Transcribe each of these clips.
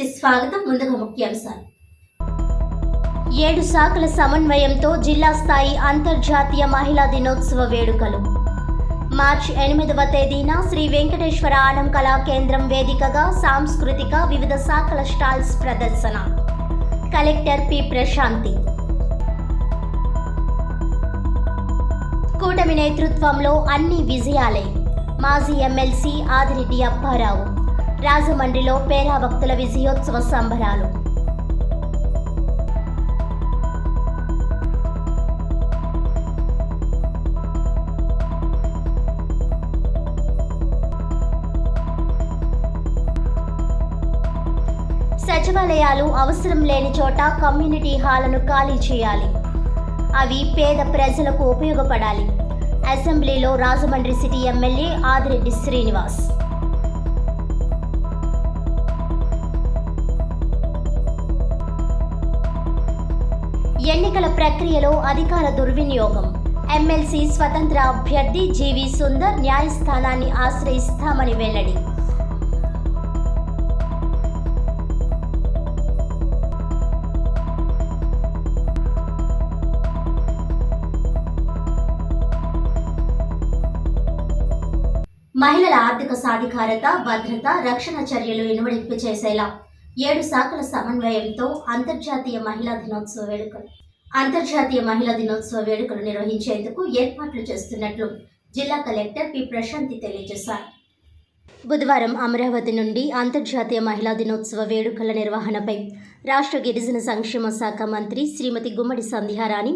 కి స్వాగతం. ముందుగా ముఖ్యాంశాలు. 7 శాఖల సమన్వయంతో జిల్లా స్థాయి అంతర్జాతీయ మహిళా దినోత్సవ వేడుకలు. మార్చి 8వ తేదీన శ్రీ వెంకటేశ్వర ఆనం కళా కేంద్రం వేదికగా సాంస్కృతిక వివిధ శాఖల స్టాల్స్ ప్రదర్శన. Collector P. ప్రశాంతి. కూటమి నేతృత్వంలో అన్ని విజయాలే. మాజీ ఎమ్మెల్సీ ఆదిరెడ్డి అప్పారావు. రాజమండ్రిలో పేరా భక్తుల విజయోత్సవ సంబరాలు. సచివాలయాలు అవసరం లేని చోట కమ్యూనిటీ హాలను ఖాళీ చేయాలి. అవి పేద ప్రజలకు ఉపయోగపడాలి. అసెంబ్లీలో రాజమండ్రి సిటీ ఎమ్మెల్యే ఆదిరెడ్డి శ్రీనివాస్. ఎన్నికల ప్రక్రియలో అధికార దుర్వినియోగం. ఎమ్మెల్సీ స్వతంత్ర అభ్యర్థి జీవి సుందర్ న్యాయస్థానాన్ని ఆశ్రయిస్తామని వెల్లడి. మహిళల ఆర్థిక సాధికారత, భద్రత, రక్షణ చర్యలు ఇనుమడింపు చేసేలా 7 శాఖల సమన్వయంతో అంతర్జాతీయ మహిళా దినోత్సవ వేడుకలు నిర్వహించేందుకు ఏర్పాట్లు చేస్తున్నట్లు జిల్లా కలెక్టర్ పి. ప్రశాంతి తెలియజేశారు. బుధవారం అమరావతి నుండి అంతర్జాతీయ మహిళా దినోత్సవ వేడుకల నిర్వహణపై రాష్ట్ర గిరిజన సంక్షేమ శాఖ మంత్రి శ్రీమతి గుమ్మడి సంధ్యారాణి,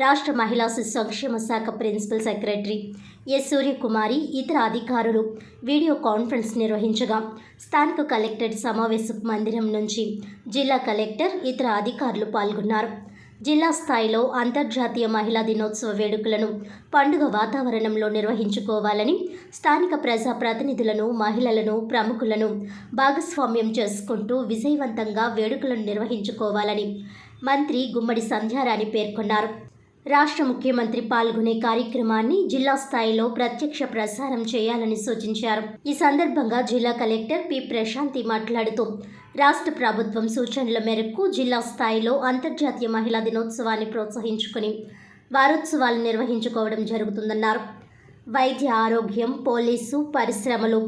రాష్ట్ర మహిళా శిశు సంక్షేమ శాఖ ప్రిన్సిపల్ సెక్రటరీ ఎస్. సూర్యకుమారి, ఇతర అధికారులు వీడియో కాన్ఫరెన్స్ నిర్వహించగా స్థానిక కలెక్టరేట్ సమావేశ మందిరం నుంచి జిల్లా కలెక్టర్, ఇతర అధికారులు పాల్గొన్నారు. జిల్లా స్థాయిలో అంతర్జాతీయ మహిళా దినోత్సవ వేడుకలను పండుగ వాతావరణంలో నిర్వహించుకోవాలని, స్థానిక ప్రజా ప్రతినిధులను, మహిళలను, ప్రముఖులను భాగస్వామ్యం చేసుకుంటూ విజయవంతంగా వేడుకలను నిర్వహించుకోవాలని మంత్రి గుమ్మడి సంధ్యారాణి పేర్కొన్నారు. రాష్ట్ర ముఖ్యమంత్రి పాల్గొనే కార్యక్రమాన్ని జిల్లా స్థాయిలో ప్రత్యక్ష ప్రసారం చేయాలని సూచించారు. ఈ సందర్భంగా జిల్లా కలెక్టర్ పి. ప్రశాంతి మాట్లాడుతూ, రాష్ట్ర ప్రభుత్వం సూచనల మేరకు జిల్లా స్థాయిలో అంతర్జాతీయ మహిళా దినోత్సవాన్ని ప్రోత్సహించుకుని వారోత్సవాలు నిర్వహించుకోవడం జరుగుతుందన్నారు. వైద్య ఆరోగ్యం, పోలీసు, పరిశ్రమలు,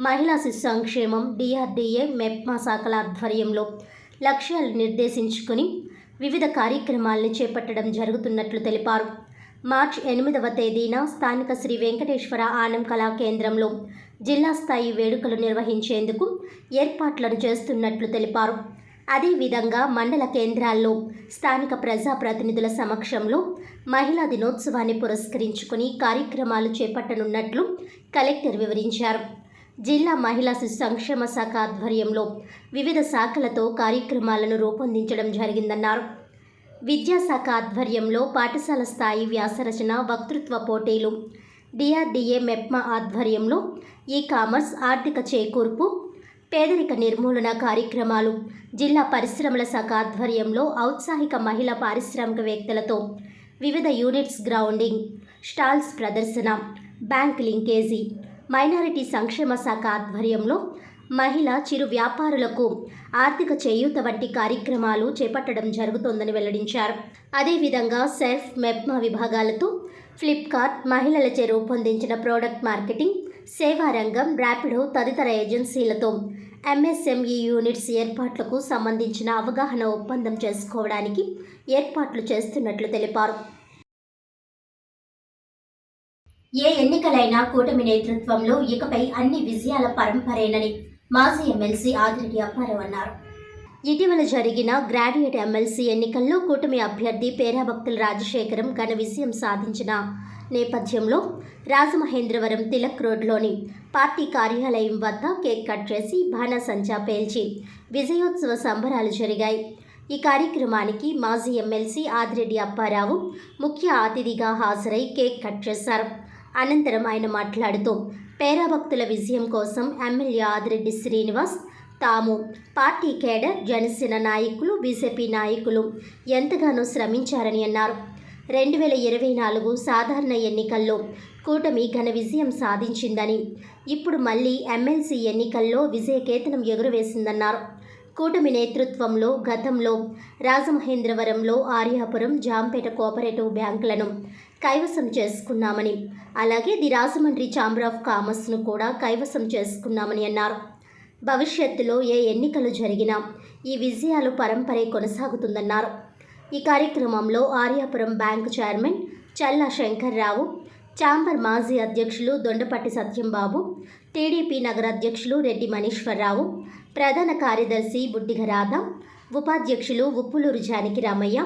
మహిళా శిశు సంక్షేమం, డిఆర్డీఏ, మెప్మా శాఖల ఆధ్వర్యంలో లక్ష్యాలు నిర్దేశించుకుని వివిధ కార్యక్రమాలను చేపట్టడం జరుగుతున్నట్లు తెలిపారు. మార్చి 8వ తేదీన స్థానిక శ్రీ వెంకటేశ్వర ఆనం కళా కేంద్రంలో జిల్లా స్థాయి వేడుకలు నిర్వహించేందుకు ఏర్పాట్లను చేస్తున్నట్లు తెలిపారు. అదేవిధంగా మండల కేంద్రాల్లో స్థానిక ప్రజాప్రతినిధుల సమక్షంలో మహిళా దినోత్సవాన్ని పురస్కరించుకుని కార్యక్రమాలు చేపట్టనున్నట్లు కలెక్టర్ వివరించారు. జిల్లా మహిళా శిశు సంక్షేమ శాఖ ఆధ్వర్యంలో వివిధ శాఖలతో కార్యక్రమాలను రూపొందించడం జరిగిందన్నారు. విద్యాశాఖ ఆధ్వర్యంలో పాఠశాల స్థాయి వ్యాసరచన, వక్తృత్వ పోటీలు, డిఆర్డీఏ, మెప్మా ఆధ్వర్యంలో ఈ-కామర్స్, ఆర్థిక చేకూర్పు, పేదరిక నిర్మూలన కార్యక్రమాలు, జిల్లా పరిశ్రమల శాఖ ఆధ్వర్యంలో ఔత్సాహిక మహిళా పారిశ్రామికవేత్తలతో వివిధ యూనిట్స్ గ్రౌండింగ్, స్టాల్స్ ప్రదర్శన, బ్యాంక్ లింకేజీ, మైనారిటీ సంక్షేమ శాఖ ఆధ్వర్యంలో మహిళా చిరు వ్యాపారులకు ఆర్థిక చేయూత వంటి కార్యక్రమాలు చేపట్టడం జరుగుతోందని వెల్లడించారు. అదేవిధంగా సెర్ఫ్, మెప్మా విభాగాలతో ఫ్లిప్కార్ట్ మహిళలచే రూపొందించిన ప్రోడక్ట్ మార్కెటింగ్, సేవారంగం, ర్యాపిడో తదితర ఏజెన్సీలతో ఎంఎస్ఎంఈ యూనిట్స్ ఏర్పాట్లకు సంబంధించిన అవగాహన ఒప్పందం చేసుకోవడానికి ఏర్పాట్లు చేస్తున్నట్లు తెలిపారు. ఏ ఎన్నికలైనా కూటమి నేతృత్వంలో ఇకపై అన్ని విజయాల పరంపరేనని మాజీ ఎమ్మెల్సీ ఆదిరెడ్డి అప్పారావు అన్నారు. ఇటీవల జరిగిన గ్రాడ్యుయేట్ ఎమ్మెల్సీ ఎన్నికల్లో కూటమి అభ్యర్థి పేరా భక్తుల రాజశేఖరం ఘన విజయం సాధించిన నేపథ్యంలో రాజమహేంద్రవరం తిలక్ రోడ్లోని పార్టీ కార్యాలయం వద్ద కేక్ కట్ చేసి బాణాసంచా పేల్చి విజయోత్సవ సంబరాలు జరిగాయి. ఈ కార్యక్రమానికి మాజీ ఎమ్మెల్సీ ఆదిరెడ్డి అప్పారావు ముఖ్య అతిథిగా హాజరై కేక్ కట్ చేశారు. అనంతరం ఆయన మాట్లాడుతూ, పేరా భక్తుల విజయం కోసం ఎమ్మెల్యే ఆదిరెడ్డి శ్రీనివాస్, తాము, పార్టీ కేడర్, జనసేన నాయకులు, బీజేపీ నాయకులు ఎంతగానో శ్రమించారని అన్నారు. 2024 సాధారణ ఎన్నికల్లో కూటమి ఘన విజయం సాధించిందని, ఇప్పుడు మళ్లీ ఎమ్మెల్సీ ఎన్నికల్లో విజయకేతనం ఎగురవేసిందన్నారు. కూటమి నేతృత్వంలో గతంలో రాజమహేంద్రవరంలో ఆర్యాపురం, జాంపేట కోఆపరేటివ్ బ్యాంకులను కైవసం చేసుకున్నామని, అలాగే ది రాజమండ్రి ఛాంబర్ ఆఫ్ కామర్స్ను కూడా కైవసం చేసుకున్నామని అన్నారు. భవిష్యత్తులో ఏ ఎన్నికలు జరిగినా ఈ విజయాలు పరంపరే కొనసాగుతుందన్నారు. ఈ కార్యక్రమంలో ఆర్యాపురం బ్యాంకు చైర్మన్ చల్లా శంకర్రావు, ఛాంబర్ మాజీ అధ్యక్షులు దొండపట్టి సత్యంబాబు, టీడీపీ నగర అధ్యక్షులు రెడ్డి మనీశ్వరరావు, ప్రధాన కార్యదర్శి బుడ్డిగ రాధ, ఉపాధ్యక్షులు ఉప్పులూరు జానకి రామయ్య,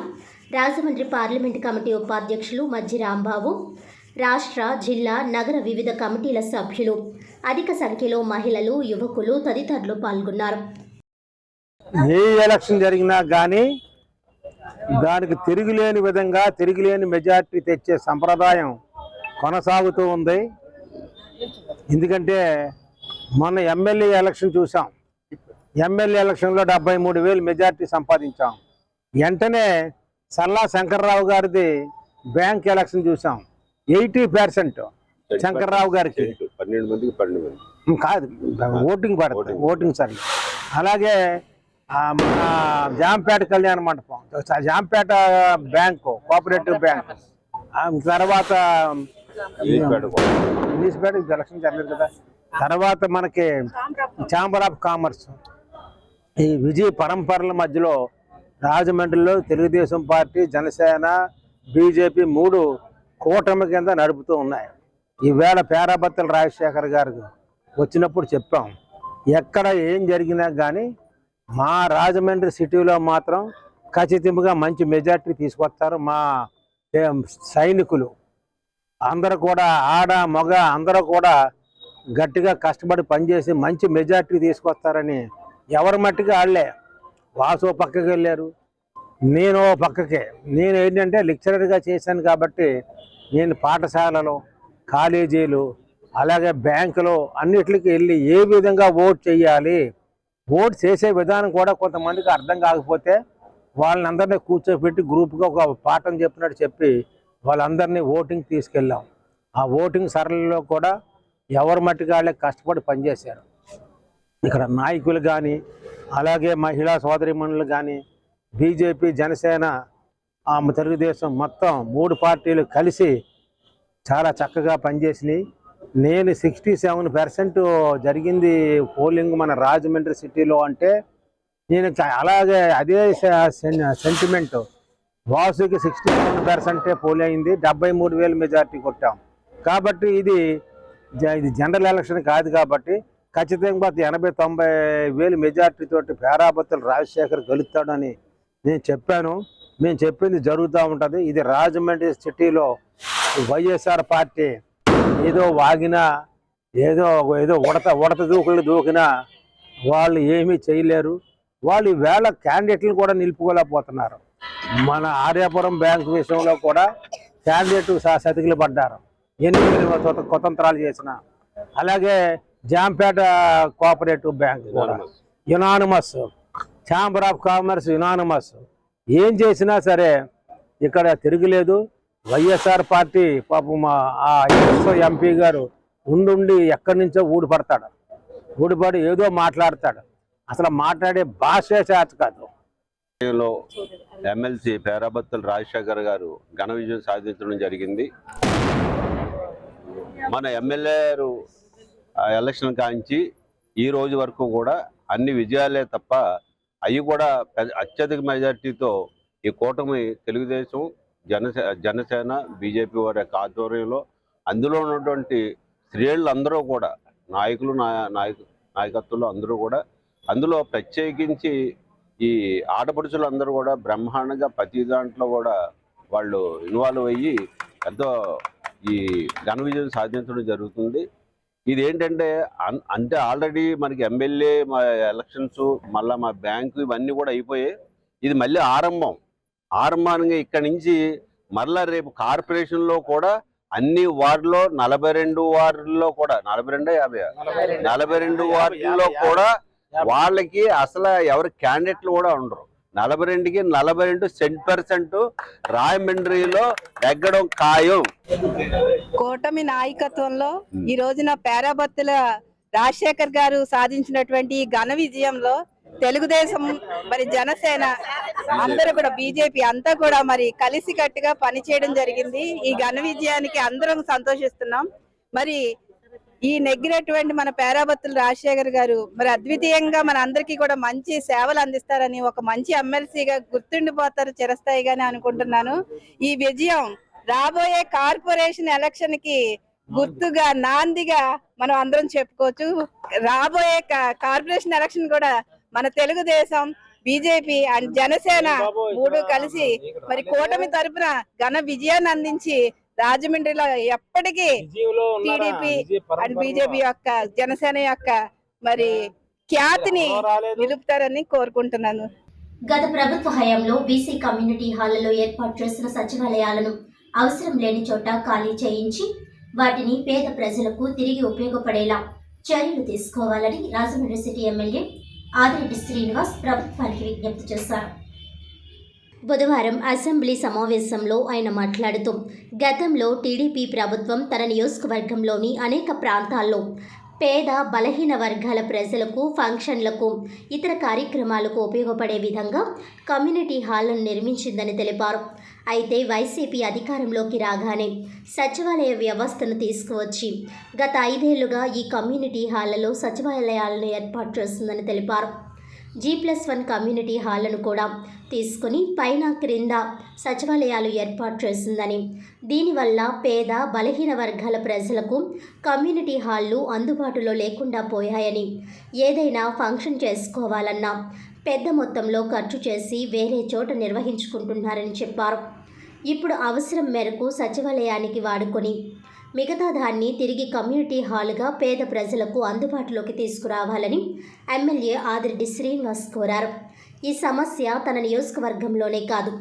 రాజమండ్రి పార్లమెంటు కమిటీ ఉపాధ్యక్షులు మజ్జి రాంబాబు, రాష్ట్ర, జిల్లా, నగర వివిధ కమిటీల సభ్యులు, అధిక సంఖ్యలో మహిళలు, యువకులు తదితరులు పాల్గొన్నారు. ఏ ఎలక్షన్ జరిగినా కానీ దానికి తిరుగులేని విధంగా తిరుగులేని మెజార్టీ తెచ్చే సంప్రదాయం కొనసాగుతూ ఉంది. ఎందుకంటే మొన్న ఎమ్మెల్యే ఎలక్షన్ చూసాం. ఎమ్మెల్యే ఎలక్షన్లో 73,000 మెజార్టీ సంపాదించాం. వెంటనే సల్లా శంకర్రావు గారిది బ్యాంక్ ఎలక్షన్ చూసాం. 80% శంకర్రావు గారికి 12 మందికి 12 మంది కాదు ఓటింగ్ పడుతుంది, ఓటింగ్ సరే. అలాగే మన జాంపేట కళ్యాణ మండపం, జాంపేట బ్యాంకు, కోఆపరేటివ్ బ్యాంకు, తర్వాత ఇంగ్లీష్పేట ఎలక్షన్ జరగలేదు కదా. తర్వాత మనకి ఛాంబర్ ఆఫ్ కామర్స్. ఈ విజయ పరంపరల మధ్యలో రాజమండ్రిలో తెలుగుదేశం పార్టీ, జనసేన, బీజేపీ 3 కూటమి కింద నడుపుతూ ఉన్నాయి. ఈవేళ పేరాబత్తుల రాజశేఖర్ గారు వచ్చినప్పుడు చెప్పాం, ఎక్కడ ఏం జరిగినా కానీ మా రాజమండ్రి సిటీలో మాత్రం ఖచ్చితంగా మంచి మెజార్టీ తీసుకొస్తారు. మా సైనికులు అందరూ కూడా, ఆడ మగ అందరూ కూడా గట్టిగా కష్టపడి పనిచేసి మంచి మెజార్టీ తీసుకొస్తారని ఎవరి మట్టికి వాళ్ళే. వాసు పక్కకి వెళ్ళారు, నేను పక్కకే. నేను ఏంటంటే లెక్చరర్గా చేశాను కాబట్టి నేను పాఠశాలలో, కాలేజీలు, అలాగే బ్యాంకులో అన్నిటికి వెళ్ళి ఏ విధంగా ఓట్ చేయాలి, ఓట్ చేసే విధానం కూడా కొంతమందికి అర్థం కాకపోతే వాళ్ళందరినీ కూర్చోబెట్టి గ్రూప్గా ఒక పాఠం చెప్పినట్టు చెప్పి వాళ్ళందరినీ ఓటింగ్ తీసుకెళ్ళాం. ఆ ఓటింగ్ సరళిలో కూడా ఎవరి మట్టికి వాళ్ళే కష్టపడి పనిచేశారు. ఇక్కడ నాయకులు కానీ, అలాగే మహిళా సోదరిమణులు కానీ, బీజేపీ, జనసేన, తెలుగుదేశం మొత్తం 3 పార్టీలు కలిసి చాలా చక్కగా పనిచేసినాయి. నేను 67% జరిగింది పోలింగ్ మన రాజమండ్రి సిటీలో అంటే నేను అలాగే అదే సెంటిమెంట్. వాసుకి 67% పోల్ అయింది, 73,000 మెజార్టీ కొట్టాం. కాబట్టి ఇది జనరల్ ఎలక్షన్ కాదు కాబట్టి ఖచ్చితంగా 80,000-90,000 మెజార్టీ తోటి పేరాబత్తుల రాజశేఖర్ గెలుస్తాడని నేను చెప్పాను. మేము చెప్పింది జరుగుతూ ఉంటుంది. ఇది రాజమండ్రి సిటీలో వైఎస్ఆర్ పార్టీ ఏదో వాగినా, ఏదో ఉడత దూకులు దూకినా వాళ్ళు ఏమీ చేయలేరు. వాళ్ళు ఈవేళ క్యాండిడేట్లు కూడా నిలుపుకోలేకపోతున్నారు. మన ఆర్యాపురం బ్యాంకు విషయంలో కూడా క్యాండిడేట్ సతికిలు పడ్డారు, ఎన్నికలు కుతంత్రాలు చేసిన. అలాగే జాంపేట కోఆపరేటివ్ బ్యాంక్ కూడా unanimous, chamber of commerce unanimous. ఏం చేసినా సరే ఇక్కడ తిరగలేదు. వైఎస్ఆర్ పార్టీ పాపం ఆ ఎంపీ గారు ఉండి ఎక్కడి నుంచో ఊడిపడి ఏదో మాట్లాడతాడు. అసలు మాట్లాడే భాషే చేత కాదు. ఎమ్మెల్సీ పేరాబత్తుల రాజశేఖర్ గారు ఘన విజయం సాధించడం జరిగింది. మన ఎమ్మెల్యే ఎలక్షన్ కాంచి ఈ రోజు వరకు కూడా అన్ని విజయాలే తప్ప అవి కూడా అత్యధిక మెజార్టీతో ఈ కూటమి తెలుగుదేశం, జనసేన, బీజేపీ వారి యొక్క ఆధ్వర్యంలో అందులో ఉన్నటువంటి స్త్రీలందరూ కూడా, నాయకత్వంలో అందరూ కూడా, అందులో ప్రత్యేకించి ఈ ఆడపడుచులు అందరూ కూడా బ్రహ్మాండంగా ప్రతి దాంట్లో కూడా వాళ్ళు ఇన్వాల్వ్ అయ్యి ఎంతో ఈ ఘన విజయం సాధించడం జరుగుతుంది. ఇది ఏంటంటే అంటే ఆల్రెడీ మనకి ఎమ్మెల్యే మా ఎలక్షన్స్, మళ్ళీ మా బ్యాంకు ఇవన్నీ కూడా అయిపోయాయి. ఇది మళ్ళీ ఆరంభంగా ఇక్కడి నుంచి మరలా రేపు కార్పొరేషన్లో కూడా అన్ని వార్డులో 42 వార్డుల్లో కూడా 42 వార్డుల్లో కూడా వాళ్ళకి అసలు ఎవరి క్యాండిడేట్లు కూడా ఉండరు. 42కి 42% రాజమండ్రిలో ఎగ్గడం ఖాయం. కూటమి నాయకత్వంలో ఈ రోజున పేరాబత్తుల రాజశేఖర్ గారు సాధించినటువంటి ఘన విజయంలో తెలుగుదేశం మరి జనసేన అందరూ కూడా బీజేపీ అంతా కూడా మరి కలిసికట్టుగా పనిచేయడం జరిగింది. ఈ ఘన విజయానికి అందరం సంతోషిస్తున్నాం. మరి ఈ నెగ్గినటువంటి మన పేరాబత్తుల రాజశేఖర్ గారు మరి అద్వితీయంగా మన అందరికీ కూడా మంచి సేవలు అందిస్తారని, ఒక మంచి ఎమ్మెల్సీగా గుర్తుండిపోతారు చిరస్థాయిగానే అనుకుంటున్నాను. ఈ విజయం రాబోయే కార్పొరేషన్ ఎలక్షన్ కి గుర్తుగా, నాందిగా మనం అందరం చెప్పుకోవచ్చు. రాబోయే కార్పొరేషన్ ఎలక్షన్ కూడా మన తెలుగుదేశం, బీజేపీ అండ్ జనసేన మూడు కలిసి మరి కూటమి తరపున ఘన విజయాన్ని అందించి రాజమండ్రిలో ఎప్పటికీ టీడీపీ అండ్ బీజేపీ యొక్క, జనసేన యొక్క మరి ఖ్యాతిని నిలుపుతారని కోరుకుంటున్నాను. గత ప్రభుత్వ హయాంలో బీసీ కమ్యూనిటీ హాళ్లలో ఏర్పాటు చేసిన సచివాలయాలను అవసరం లేని చోట ఖాళీ చేయించి వాటిని పేద ప్రజలకు తిరిగి ఉపయోగపడేలా చర్యలు తీసుకోవాలని రాజమండ్రి సిటీ ఎమ్మెల్యే ఆదిరెడ్డి శ్రీనివాస్ ప్రభుత్వానికి విజ్ఞప్తి చేశారు. బుధవారం అసెంబ్లీ సమావేశంలో ఆయన మాట్లాడుతూ, గతంలో టీడీపీ ప్రభుత్వం తన నియోజకవర్గంలోని అనేక ప్రాంతాల్లో పేద బలహీన వర్గాల ప్రజలకు ఫంక్షన్లకు, ఇతర కార్యక్రమాలకు ఉపయోగపడే విధంగా కమ్యూనిటీ హాళ్లను నిర్మించిందని తెలిపారు. అయితే వైసీపీ అధికారంలోకి రాగానే సచివాలయ వ్యవస్థను తీసుకువచ్చి గత 5 ఏళ్లుగా ఈ కమ్యూనిటీ హాళ్లలో సచివాలయాలను ఏర్పాటు చేస్తుందని తెలిపారు. G+1 కమ్యూనిటీ హాళ్లను కూడా తీసుకుని పైన క్రింద సచివాలయాలు ఏర్పాటు చేసిందని, దీనివల్ల పేద బలహీన వర్గాల ప్రజలకు కమ్యూనిటీ హాళ్లు అందుబాటులో లేకుండా పోయాయని, ఏదైనా ఫంక్షన్ చేసుకోవాలన్నా పెద్ద మొత్తంలో ఖర్చు చేసి వేరే చోట నిర్వహించుకుంటున్నారని చెప్పారు. ఇప్పుడు అవసరం మేరకు సచివాలయానికి వాడుకొని మిగతా దాన్ని తిరిగి కమ్యూనిటీ హాల్గా పేద ప్రజలకు అందుబాటులోకి తీసుకురావాలని ఎమ్మెల్యే ఆదిరెడ్డి శ్రీనివాస్ కోరారు. ఈ సమస్య తన నియోజకవర్గంలోనే కాదు,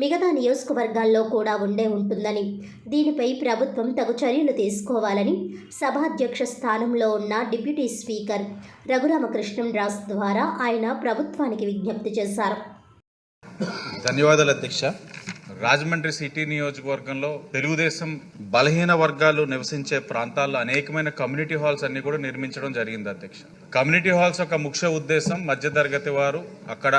మిగతా నియోజకవర్గాల్లో కూడా ఉంటుందని, దీనిపై ప్రభుత్వం తగు చర్యలు తీసుకోవాలని సభాధ్యక్ష స్థానంలో ఉన్న డిప్యూటీ స్పీకర్ రఘురామకృష్ణంరాజు ద్వారా ఆయన ప్రభుత్వానికి విజ్ఞప్తి చేశారు. ధన్యవాదాలు అధ్యక్ష. రాజమండ్రి సిటీ నియోజకవర్గంలో తెలుగుదేశం బలహీన వర్గాలు నివసించే ప్రాంతాల్లో అనేకమైన కమ్యూనిటీ హాల్స్ అన్ని కూడా నిర్మించడం జరిగింది అధ్యక్ష. కమ్యూనిటీ హాల్స్ యొక్క ముఖ్య ఉద్దేశం మధ్యతరగతి వారు అక్కడ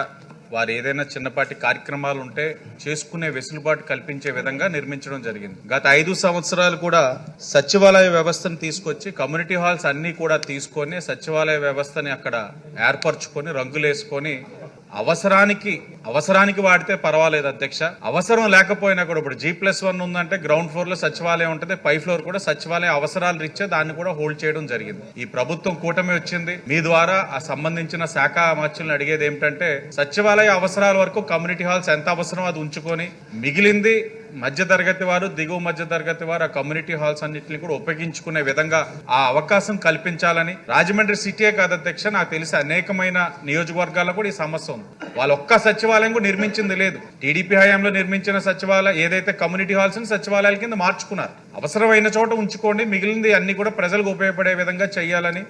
వారు ఏదైనా చిన్నపాటి కార్యక్రమాలు ఉంటే చేసుకునే వెసులుబాటు కల్పించే విధంగా నిర్మించడం జరిగింది. గత 5 సంవత్సరాలు కూడా సచివాలయ వ్యవస్థను తీసుకొచ్చి కమ్యూనిటీ హాల్స్ అన్ని కూడా తీసుకొని సచివాలయ వ్యవస్థని అక్కడ ఏర్పరచుకొని రంగులేసుకొని అవసరానికి వాడితే పర్వాలేదు అధ్యక్ష. అవసరం లేకపోయినా కూడా ఇప్పుడు G+1 ఉందంటే గ్రౌండ్ ఫ్లోర్ లో సచివాలయం ఉంటుంది, పై ఫ్లోర్ కూడా సచివాలయ అవసరాలు రీత్యా దాన్ని కూడా హోల్డ్ చేయడం జరిగింది. ఈ ప్రభుత్వం కూటమి వచ్చింది, మీ ద్వారా ఆ సంబంధించిన శాఖ మార్చులను అడిగేది ఏమిటంటే సచివాలయ అవసరాల వరకు కమ్యూనిటీ హాల్స్ ఎంత అవసరం అది ఉంచుకొని మిగిలింది మధ్యతరగతి వారు, దిగువ మధ్యతరగతి వారు ఆ కమ్యూనిటీ హాల్స్ అన్నింటినీ కూడా ఉపయోగించుకునే విధంగా ఆ అవకాశం కల్పించాలని రాజమండ్రి సిటీయే కాదు అధ్యక్ష, నాకు తెలిసి అనేకమైన నియోజకవర్గాల్లో కూడా ఈ సమస్య ఉంది. వాళ్ళు ఒక్క సచివాలయం కూడా నిర్మించింది లేదు. టీడీపీ హయాంలో నిర్మించిన సచివాలయం ఏదైతే కమ్యూనిటీ హాల్స్ సచివాలయాల కింద మార్చుకున్నారు. అవసరమైన చోట ఉంచుకోండి, మిగిలింది అన్ని కూడా ప్రజలకు ఉపయోగపడే విధంగా చేయాలని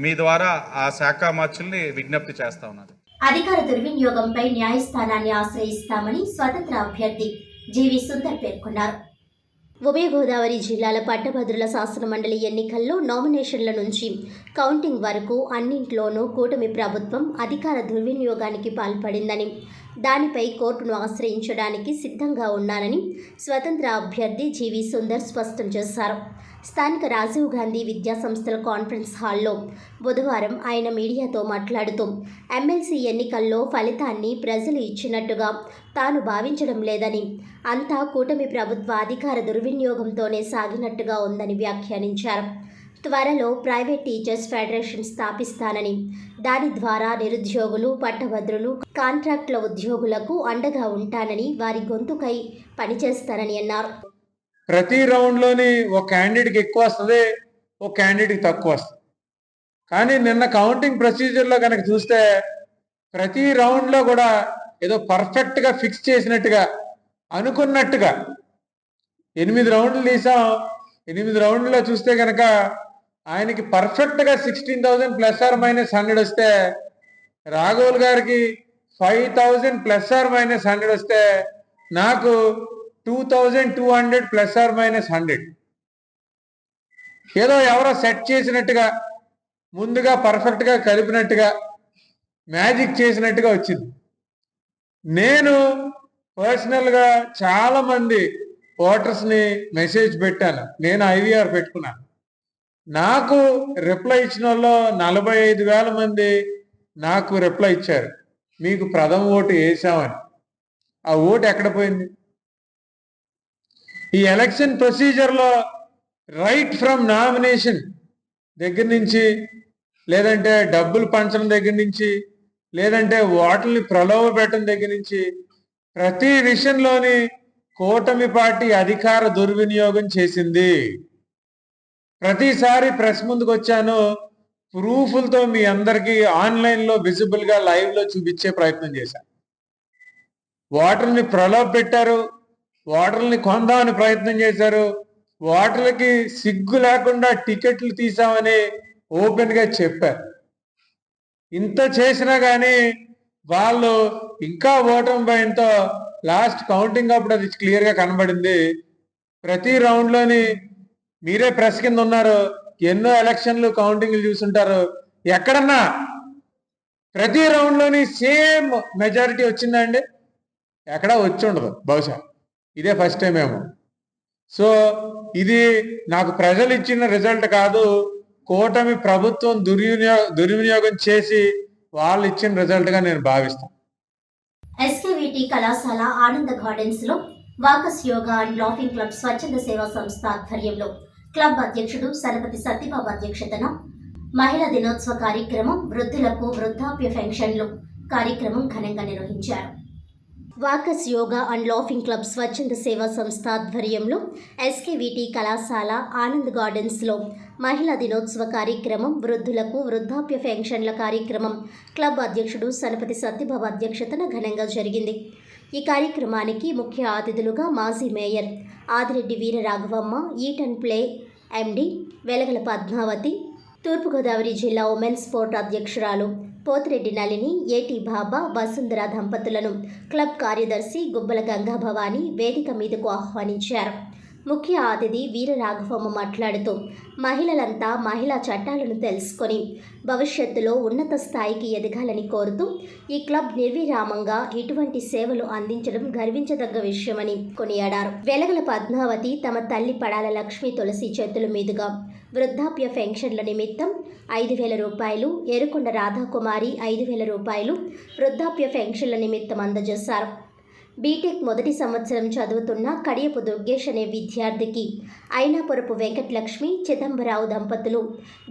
మీ ద్వారా ఆ శాఖ మార్చుల్ని విజ్ఞప్తి చేస్తా ఉన్నారు. అధికార దుర్వినియోగంపై న్యాయస్థానాన్ని ఆశ్రయిస్తామని స్వతంత్ర అభ్యర్థి జీవి సుందర్ పేర్కొన్నారు. ఉభయ గోదావరి జిల్లాల పట్టభద్రుల శాసనమండలి ఎన్నికల్లో నామినేషన్ల నుంచి కౌంటింగ్ వరకు అన్నింట్లోనూ కూటమి ప్రభుత్వం అధికార దుర్వినియోగానికి పాల్పడిందని, దానిపై కోర్టును ఆశ్రయించడానికి సిద్ధంగా ఉన్నానని స్వతంత్ర అభ్యర్థి జీవి సుందర్ స్పష్టం చేశారు. స్థానిక రాజీవ్ గాంధీ విద్యా సంస్థల కాన్ఫరెన్స్ హాల్లో బుధవారం ఆయన మీడియాతో మాట్లాడుతూ, ఎమ్మెల్సీ ఎన్నికల్లో ఫలితాన్ని ప్రజలు ఇచ్చినట్టుగా తాను భావించడం లేదని, అంతా కూటమి ప్రభుత్వ అధికార దుర్వినియోగంతోనే సాగినట్టుగా ఉందని వ్యాఖ్యానించారు. త్వరలో ప్రైవేట్ టీచర్స్ ఫెడరేషన్ స్థాపిస్తానని, దాని ద్వారా నిరుద్యోగులు, పట్టభద్రులు, కాంట్రాక్టుల ఉద్యోగులకు అండగా ఉంటానని, వారి గొంతుకై పనిచేస్తానని అన్నారు. ప్రతి రౌండ్లోని ఒక క్యాండిడేట్కి ఎక్కువ వస్తుంది, ఒక క్యాండిడేట్కి తక్కువ వస్తుంది. కానీ నిన్న కౌంటింగ్ ప్రొసీజర్లో కనుక చూస్తే ప్రతి రౌండ్లో కూడా ఏదో పర్ఫెక్ట్గా ఫిక్స్ చేసినట్టుగా అనుకున్నట్టుగా 8 రౌండ్లు తీసాం. 8 రౌండ్లలో చూస్తే కనుక ఆయనకి పర్ఫెక్ట్గా 16,000 ±100 వస్తే, రాఘవుల్ గారికి 5,000 ±100 వస్తే, నాకు 2,200 ±100. ఏదో ఎవరో సెట్ చేసినట్టుగా ముందుగా పర్ఫెక్ట్గా కలిపినట్టుగా మ్యాజిక్ చేసినట్టుగా వచ్చింది. నేను పర్సనల్గా చాలా మంది ఓటర్స్ని మెసేజ్ పెట్టాను. నేను IVR పెట్టుకున్నాను. నాకు రిప్లై ఇచ్చిన వాళ్ళు 45,000 మంది నాకు రిప్లై ఇచ్చారు, మీకు ప్రథమ ఓటు వేసామని. ఆ ఓటు ఎక్కడ పోయింది? ఈ ఎలక్షన్ ప్రొసీజర్లో రైట్ ఫ్రమ్ నామినేషన్ దగ్గర నుంచి, లేదంటే డబ్బులు పంచడం దగ్గర నుంచి, లేదంటే ఓట్లని ప్రలోభ పెట్టడం దగ్గర నుంచి, ప్రతి విషయంలోని కూటమి పార్టీ అధికార దుర్వినియోగం చేసింది. ప్రతిసారి ప్రెస్ ముందుకు వచ్చాను, ప్రూఫ్లతో మీ అందరికీ ఆన్లైన్లో విజిబుల్గా లైవ్లో చూపించే ప్రయత్నం చేశాను. ఓటర్ని ప్రలోభ పెట్టారు, ఓటర్ని కొందామని ప్రయత్నం చేశారు, ఓటర్లకి సిగ్గు లేకుండా టికెట్లు తీసామని ఓపెన్గా చెప్పారు. ఇంత చేసినా కానీ వాళ్ళు ఇంకా ఓటమి భయంతో లాస్ట్ కౌంటింగ్ అప్పుడు అది క్లియర్గా కనబడింది. ప్రతి రౌండ్లోని మీరే ప్రెస్ కింద ఉన్నారు, ఎన్నో ఎలక్షన్లు కౌంటింగ్లు చూసుంటారు, ఎక్కడన్నా ప్రతి రౌండ్లోని సేమ్ మెజారిటీ వచ్చిందండి? ఎక్కడా వచ్చి ఉండదు, బహుశా ఇదే ఫస్ట్ టైం ఏమో. సో ఇది నాకు ప్రజలు ఇచ్చిన రిజల్ట్ కాదు, కూటమి ప్రభుత్వం దుర్వినియోగం చేసి వాళ్ళు ఇచ్చిన రిజల్ట్గా నేను భావిస్తాను. SKVT కళాశాల ఆనంద గార్డెన్స్ లో వాకస్ యోగా అండ్ లాఫింగ్ క్లబ్ స్వచ్ఛంద సేవా సంస్థ ఆధ్వర్యంలో క్లబ్ అధ్యక్షుడు సనపతి సత్యబాబు అధ్యక్షతన మహిళా దినోత్సవ కార్యక్రమం, వృద్ధులకు వృద్ధాప్య పెన్షన్లు కార్యక్రమం ఘనంగా నిర్వహించారు. వాకస్ యోగా అండ్ లాఫింగ్ క్లబ్ స్వచ్ఛంద సేవా సంస్థ ఆధ్వర్యంలో SKVT కళాశాల ఆనంద్ గార్డెన్స్లో మహిళా దినోత్సవ కార్యక్రమం, వృద్ధులకు వృద్ధాప్య పెన్షన్ల కార్యక్రమం క్లబ్ అధ్యక్షుడు సనపతి సత్యబాబు అధ్యక్షతన ఘనంగా జరిగింది. ఈ కార్యక్రమానికి ముఖ్య అతిథులుగా మాజీ mayor Adireddy Veera Raghavamma, eat and play MD Velagala Padmavathi, Thoorpu Godavari జిల్లా ఉమెన్స్ స్పోర్ట్ అధ్యక్షురాలు పోతిరెడ్డి నళిని, ఏటి బాబా, వసుంధర దంపతులను క్లబ్ కార్యదర్శి గుబ్బల గంగా భవాని వేదిక మీదకు ఆహ్వానించారు. ముఖ్య అతిథి వీర రాఘవమ్మ మాట్లాడుతూ మహిళలంతా మహిళా చట్టాలను తెలుసుకొని భవిష్యత్తులో ఉన్నత స్థాయికి ఎదగాలని కోరుతూ ఈ క్లబ్ నిర్విరామంగా ఇటువంటి సేవలు అందించడం గర్వించదగ్గ విషయమని కొనియాడారు. వెలగల పద్మావతి తమ తల్లి పడాల లక్ష్మీ తులసి చేతుల మీదుగా వృద్ధాప్య పెన్షన్ల నిమిత్తం 5,000 రూపాయలు, ఎరుకొండ రాధాకుమారి 5,000 రూపాయలు వృద్ధాప్య పెన్షన్ల నిమిత్తం అందజేశారు. బీటెక్ మొదటి సంవత్సరం చదువుతున్న కడియపు దుర్గేష్ అనే విద్యార్థికి అయినాపురపు వెంకటలక్ష్మి, చిదంబరావు దంపతులు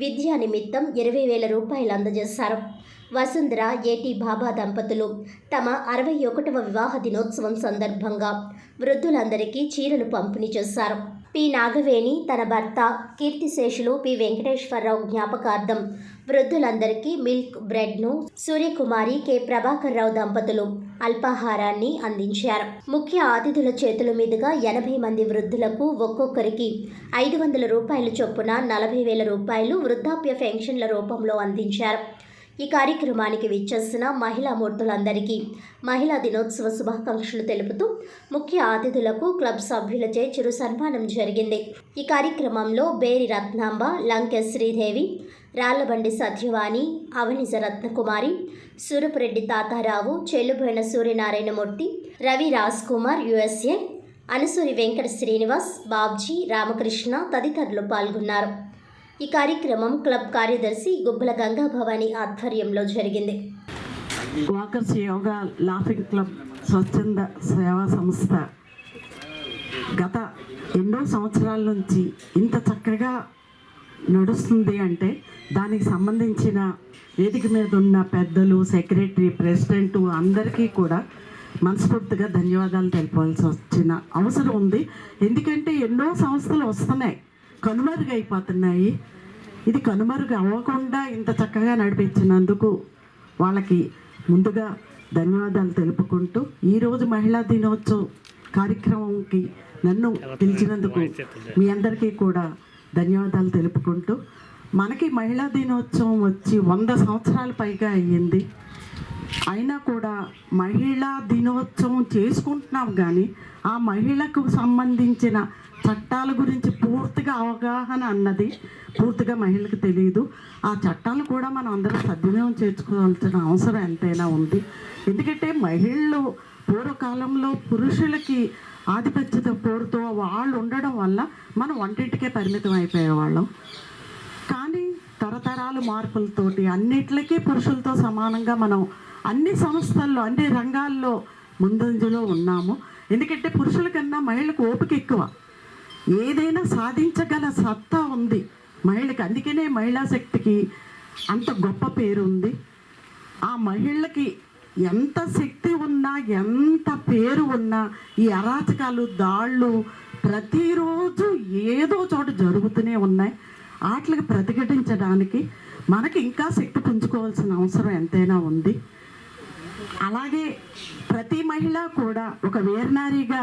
విద్యా నిమిత్తం 20,000 రూపాయలు అందజేశారు. వసుంధర, ఏటి బాబా దంపతులు తమ 61వ వివాహ దినోత్సవం సందర్భంగా వృద్ధులందరికీ చీరలు పంపిణీ చేశారు. పి నాగవేణి తన భర్త కీర్తిశేషులు పి వెంకటేశ్వరరావు జ్ఞాపకార్థం వృద్ధులందరికీ మిల్క్ బ్రెడ్ను, సూర్యకుమారి కె ప్రభాకర్ రావు దంపతులు అల్పాహారాన్ని అందించారు. ముఖ్య అతిథుల చేతుల మీదుగా 80 మంది వృద్ధులకు ఒక్కొక్కరికి 500 రూపాయలు చొప్పున 40,000 రూపాయలు వృద్ధాప్య పెన్షన్ల రూపంలో అందించారు. ఈ కార్యక్రమానికి విచ్చేసిన మహిళా మూర్తులందరికీ మహిళా దినోత్సవ శుభాకాంక్షలు తెలుపుతూ ముఖ్య అతిథులకు క్లబ్ సభ్యులచే చిరు సన్మానం జరిగింది. ఈ కార్యక్రమంలో బేరి రత్నాంబ, లంకె శ్రీదేవి, రాళ్లబండి సత్యవాణి, అవనిజ రత్నకుమారి, సూరపురెడ్డి తాతారావు, చెల్లుబోయిన సూర్యనారాయణమూర్తి, రవి రాజ్ కుమార్ USA, అనుసూరి వెంకట శ్రీనివాస్, బాబ్జీ, రామకృష్ణ తదితరులు పాల్గొన్నారు. ఈ కార్యక్రమం క్లబ్ కార్యదర్శి గుబ్బల గంగా భవాని ఆధ్వర్యంలో జరిగింది. వాకర్స్ యోగా లాఫింగ్ క్లబ్ స్వచ్ఛంద సేవా సంస్థ గత ఎన్నో సంవత్సరాల నుంచి ఇంత చక్కగా నడుస్తుంది అంటే దానికి సంబంధించిన వేదిక మీద ఉన్న పెద్దలు, సెక్రటరీ, ప్రెసిడెంట్ అందరికీ కూడా మనస్ఫూర్తిగా ధన్యవాదాలు తెలపాల్సి వచ్చిన అవసరం ఉంది. ఎందుకంటే ఎన్నో సంస్థలు వస్తున్నాయి, కనుమరుగైపోతున్నాయి. ఇది కనుమరుగు అవ్వకుండా ఇంత చక్కగా నడిపించినందుకు వాళ్ళకి ముందుగా ధన్యవాదాలు తెలుపుకుంటూ ఈరోజు మహిళా దినోత్సవం కార్యక్రమంకి నన్ను పిలిచినందుకు మీ అందరికీ కూడా ధన్యవాదాలు తెలుపుకుంటూ, మనకి మహిళా దినోత్సవం వచ్చి 100 సంవత్సరాల పైగా అయ్యింది. అయినా కూడా మహిళా దినోత్సవం చేసుకుంటున్నాం, కానీ ఆ మహిళకు సంబంధించిన చట్టాల గురించి పూర్తిగా అవగాహన అన్నది పూర్తిగా మహిళలకు తెలియదు. ఆ చట్టాలు కూడా మనం అందరం సద్వినియోగం చేసుకోవాల్సిన అవసరం ఎంతైనా ఉంది. ఎందుకంటే మహిళలు పూర్వకాలంలో పురుషులకి ఆధిపత్యత పోరుతో వాళ్ళు ఉండడం వల్ల మనం వంటింటికే పరిమితం అయిపోయేవాళ్ళం. కానీ తరతరాల మార్పులతోటి అన్నిట్లకి పురుషులతో సమానంగా మనం అన్ని సంస్థల్లో అన్ని రంగాల్లో ముందంజలో ఉన్నాము. ఎందుకంటే పురుషుల కన్నా మహిళలకు ఓపిక ఎక్కువ, ఏదైనా సాధించగల సత్తా ఉంది మహిళకి. అందుకనే మహిళా శక్తికి అంత గొప్ప పేరు ఉంది. ఆ మహిళకి ఎంత శక్తి ఉన్నా ఎంత పేరు ఉన్నా ఈ అరాచకాలు దాళ్ళు ప్రతిరోజు ఏదో చోట జరుగుతూనే ఉన్నాయి. వాటికి ప్రతిఘటించడానికి మనకి ఇంకా శక్తి పుంజుకోవాల్సిన అవసరం ఎంతైనా ఉంది. అలాగే ప్రతి మహిళ కూడా ఒక వీరనారిగా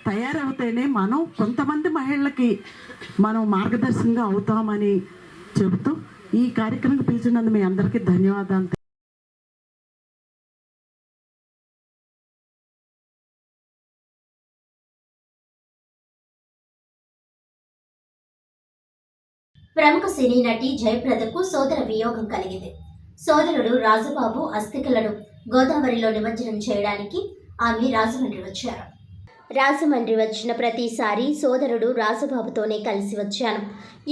తయారవుతేనే మనం కొంతమంది మహిళలకి మనం మార్గదర్శనంగా అవుతామని చెబుతూ ఈ కార్యక్రమం పిలిచినందుకు మీ అందరికీ ధన్యవాదాలు. ప్రముఖ సినీ నటి జయప్రదకు సోదర వియోగం కలిగింది. సోదరుడు రాజుబాబు అస్థికలను గోదావరిలో నిమజ్జనం చేయడానికి ఆమె రాజమండ్రి వచ్చారు. రాజమండ్రి వచ్చిన ప్రతిసారి సోదరుడు రాజుబాబుతోనే కలిసి వచ్చాను.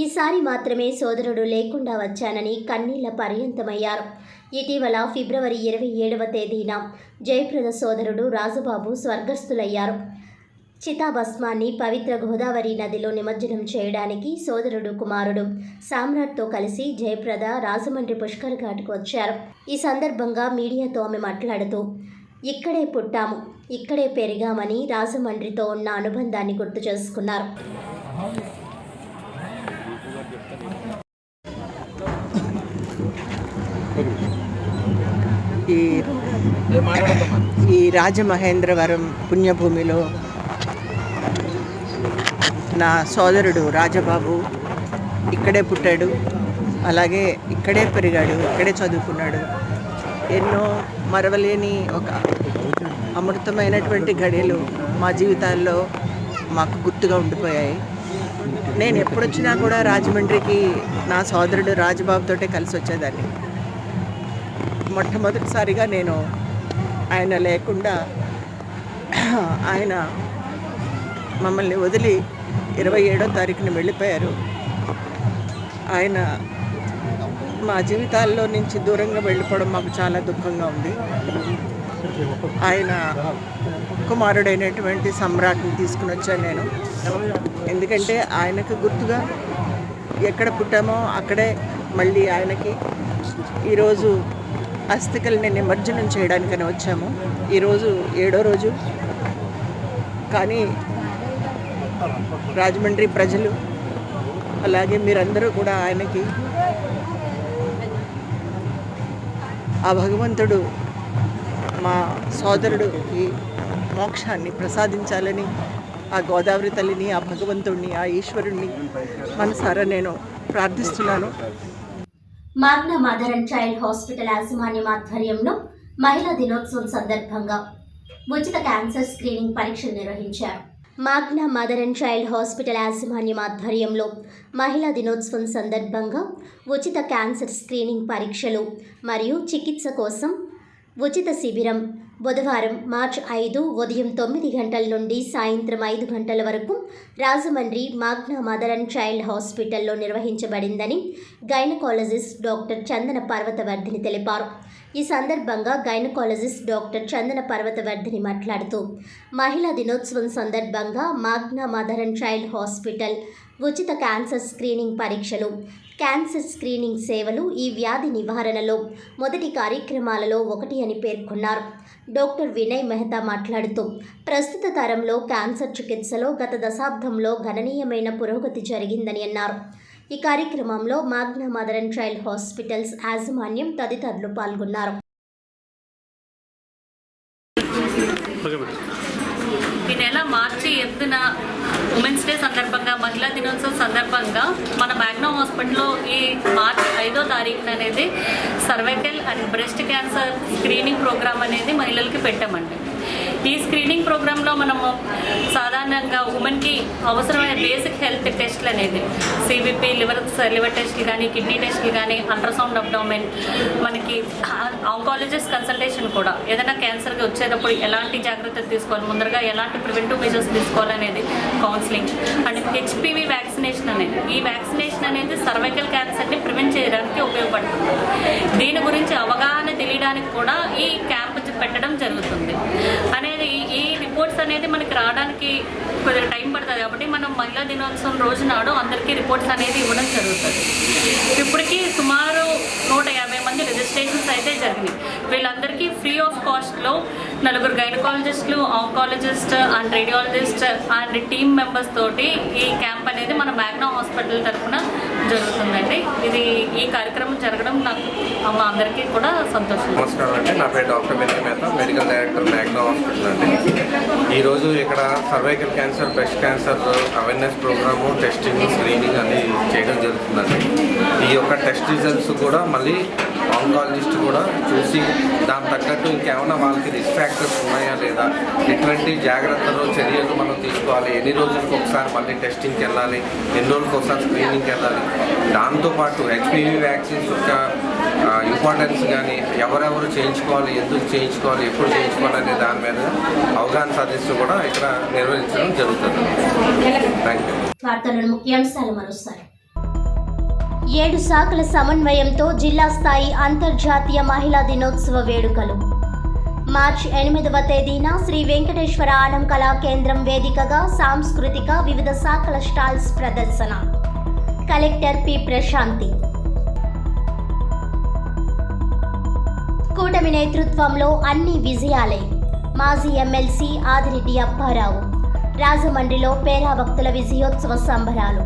ఈసారి మాత్రమే సోదరుడు లేకుండా వచ్చానని కన్నీళ్ల పర్యంతమయ్యారు. ఇటీవల ఫిబ్రవరి 27వ తేదీన జయప్రద సోదరుడు రాజుబాబు స్వర్గస్థులయ్యారు. చితాభస్మాన్ని పవిత్ర గోదావరి నదిలో నిమజ్జనం చేయడానికి సోదరుడు కుమారుడు సామ్రాట్తో కలిసి జయప్రద రాజమండ్రి పుష్కర్ ఘాట్కు వచ్చారు. ఈ సందర్భంగా మీడియాతో ఆమె మాట్లాడుతూ, ఇక్కడే పుట్టాము, ఇక్కడే పెరిగామని రాజమండ్రితో ఉన్న అనుబంధాన్ని గుర్తు చేసుకున్నారు. ఈ రాజమహేంద్రవరం పుణ్యభూమిలో నా సోదరుడు రాజబాబు ఇక్కడే పుట్టాడు, అలాగే ఇక్కడే పెరిగాడు, ఇక్కడే చదువుకున్నాడు. ఎన్నో మరవలేని ఒక అమృతమైనటువంటి గడియలు మా జీవితాల్లో మాకు గుర్తుగా ఉండిపోయాయి. నేను ఎప్పుడొచ్చినా కూడా రాజమండ్రికి నా సోదరుడు రాజబాబుతోటే కలిసి వచ్చేదాన్ని. మొట్టమొదటిసారిగా నేను ఆయన లేకుండా ఆయన మమ్మల్ని వదిలి 27వ తారీఖున వెళ్ళిపోయారు. ఆయన మా జీవితాల్లో నుంచి దూరంగా వెళ్ళిపోవడం మాకు చాలా దుఃఖంగా ఉంది. ఆయన కుమారుడైనటువంటి సమ్రాట్ని తీసుకుని వచ్చాను నేను. ఎందుకంటే ఆయనకు గుర్తుగా ఎక్కడ పుట్టామో అక్కడే మళ్ళీ ఆయనకి ఈరోజు అస్థికల్ని నిమజ్జనం చేయడానికని వచ్చాము. ఈరోజు 7వ రోజు. కానీ రాజమండ్రి ప్రజలు అలాగే మీరందరూ కూడా ఆయనకి ఆ భగవంతుడు మా సోదరుడికి మోక్షాన్ని ప్రసాదించాలని ఆ గోదావరి తల్లిని, ఆ భగవంతుడిని, ఆ ఈశ్వరుణ్ణి మనసారా నేను ప్రార్థిస్తున్నాను. మాగ్నా మదర్ అండ్ చైల్డ్ హాస్పిటల్ యాజమాన్యం ఆధ్వర్యంలో మహిళా దినోత్సవం సందర్భంగా ఉచిత క్యాన్సర్ స్క్రీనింగ్ పరీక్షలు నిర్వహించారు. మాగ్నా మదర్ అండ్ చైల్డ్ హాస్పిటల్ యాజమాన్యం ఆధ్వర్యంలో మహిళా దినోత్సవం సందర్భంగా ఉచిత క్యాన్సర్ స్క్రీనింగ్ పరీక్షలు మరియు చికిత్స కోసం ఉచిత శిబిరం బుధవారం మార్చి 5 ఉదయం 9 గంటల నుండి సాయంత్రం 5 గంటల వరకు రాజమండ్రి మాగ్నా మదర్ అండ్ చైల్డ్ హాస్పిటల్లో నిర్వహించబడిందని గైనకాలజిస్ట్ డాక్టర్ చందన పర్వతవర్ధిని తెలిపారు. ఈ సందర్భంగా గైనకాలజిస్ట్ డాక్టర్ చందన పర్వతవర్ధిని మాట్లాడుతూ, మహిళా దినోత్సవం సందర్భంగా మాగ్నా మదర్ అండ్ చైల్డ్ హాస్పిటల్ ఉచిత క్యాన్సర్ స్క్రీనింగ్ పరీక్షలు, క్యాన్సర్ స్క్రీనింగ్ సేవలు ఈ వ్యాధి నివారణలో మొదటి కార్యక్రమాలలో ఒకటి అని పేర్కొన్నారు. డాక్టర్ వినయ్ మెహతా మాట్లాడుతూ, ప్రస్తుత తరంలో క్యాన్సర్ చికిత్సలో గత దశాబ్దంలో గణనీయమైన పురోగతి జరిగిందని అన్నారు. ఈ కార్యక్రమంలో మాగ్నా మదర్ అండ్ చైల్డ్ హాస్పిటల్స్ యాజమాన్యం తదితరులు పాల్గొన్నారు. ఈ నెల మార్చి 8న ఉమెన్స్ డే సందర్భంగా, మహిళా దినోత్సవం సందర్భంగా మన మాగ్నా హాస్పిటల్లో ఈ మార్చి 5వ తారీఖున అనేది cervical and breast cancer screening programme అనేది మహిళలకి పెట్టామండి. ఈ స్క్రీనింగ్ ప్రోగ్రాంలో మనము సాధారణంగా ముఖ్యంగా ఉమెన్కి అవసరమైన బేసిక్ హెల్త్ టెస్ట్లు అనేది సిబిపి, లివర్ టెస్ట్లు కానీ, కిడ్నీ టెస్ట్లు కానీ, అల్ట్రాసౌండ్ అబ్డామిన్, మనకి ఆంకాలజిస్ట్ కన్సల్టేషన్ కూడా ఏదైనా క్యాన్సర్గా వచ్చేటప్పుడు ఎలాంటి జాగ్రత్తలు తీసుకోవాలి, ముందరగా ఎలాంటి ప్రివెంటివ్ మెజర్స్ తీసుకోవాలనేది కౌన్సిలింగ్. అండ్ హెచ్పివి వ్యాక్సినేషన్ అనేది, ఈ వ్యాక్సినేషన్ అనేది సర్వైకల్ క్యాన్సర్ని ప్రివెంట్ చేయడానికి ఉపయోగపడుతుంది. దీని గురించి అవగాహన తెలియడానికి కూడా ఈ క్యాంప్ పెట్టడం జరుగుతుంది. అనేది ఈ రిపోర్ట్స్ అనేది మనకి రావడానికి కొద్దిగా టైం పడుతుంది కాబట్టి మనం మహిళా దినోత్సవం రోజు నాడు అందరికీ రిపోర్ట్స్ అనేది ఇవ్వడం జరుగుతుంది. ఇప్పటికీ సుమారు 150 మంది రిజిస్ట్రేషన్స్ అయితే జరిగినాయి. వీళ్ళందరికీ ఫ్రీ ఆఫ్ కాస్ట్లో 4 గైనకాలజిస్టులు, oncologist and radiologist and team members తోటి ఈ క్యాంప్ అనేది మన మ్యాగ్నా హాస్పిటల్ తరఫున జరుగుతుందండి. ఈ కార్యక్రమం జరగడం నాకు మా అందరికీ కూడా సంతోషం. నమస్కారం అండి, నా పేరు doctor Vinay Mehta, medical director Magna hospital అండి. ఈరోజు ఇక్కడ cervical cancer, breast cancer awareness programme, testing, screening అని చేయడం జరుగుతుందండి. ఈ యొక్క టెస్ట్ రిజల్ట్స్ కూడా మళ్ళీ ఆంకాలజిస్ట్ కూడా చూసి దాని తగ్గట్టు ఇంకేమైనా వాళ్ళకి రిస్క్ ఫ్యాక్టర్స్ ఉన్నాయా లేదా, ఎటువంటి జాగ్రత్తలు, చర్యలు మనం తీసుకోవాలి, ఎన్ని రోజులకు ఒకసారి మళ్ళీ టెస్టింగ్కి వెళ్ళాలి, ఎన్ని రోజులకు ఒకసారి స్క్రీనింగ్కి వెళ్ళాలి, దాంతోపాటు హెచ్పివి వ్యాక్సిన్స్ యొక్క ఇంపార్టెన్స్ కానీ, ఎవరెవరు చేయించుకోవాలి, ఎందుకు చేయించుకోవాలి, ఎప్పుడు చేయించుకోవాలి అనే దాని మీద అవగాహన సదస్సు కూడా ఇక్కడ నిర్వహించడం జరుగుతుంది. Thank you. వార్తలను ముఖ్యాంశాలు మరోసారి. 7 శాఖల సమన్వయంతో జిల్లా స్థాయి అంతర్జాతీయ మహిళా దినోత్సవ వేడుకలు. మార్చి 8వ తేదీన శ్రీ వెంకటేశ్వర ఆనం కళా కేంద్రం వేదికగా సాంస్కృతిక వివిధ శాఖల స్టాల్స్ ప్రదర్శన. Collector P. ప్రశాంతి. కూటమి నేతృత్వంలో అన్ని విజయాలే. మాజీ ఎమ్మెల్సీ ఆదిరెడ్డి అప్పారావు. రాజమండ్రిలో పేరా భక్తుల విజయోత్సవ సంబరాలు.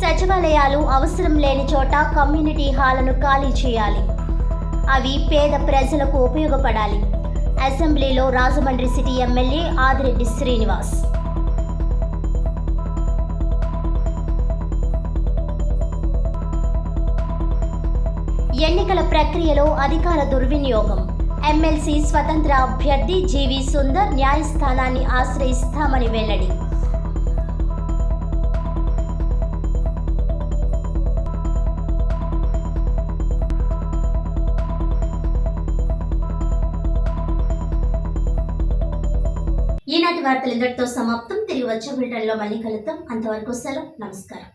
సచివాలయాలు అవసరం లేని చోట కమ్యూనిటీ హాళ్లను ఖాళీ చేయాలి. అవి పేద ప్రజలకు ఉపయోగపడాలి. అసెంబ్లీలో రాజమండ్రి సిటీ ఎమ్మెల్యే ఆదిరెడ్డి శ్రీనివాస్. ఎన్నికల ప్రక్రియలో అధికార దుర్వినియోగం. ఎమ్మెల్సీ స్వతంత్ర అభ్యర్థి జీవి సుందర్ న్యాయస్థానాన్ని ఆశ్రయిస్తామని వెల్లడి. ఈనాటి వార్తలు ఇంతటితో సమాప్తం. తిరిగి వచ్చే బులెటిన్లో మళ్ళీ కలుద్దాం. అంతవరకు సెలవు. నమస్కారం.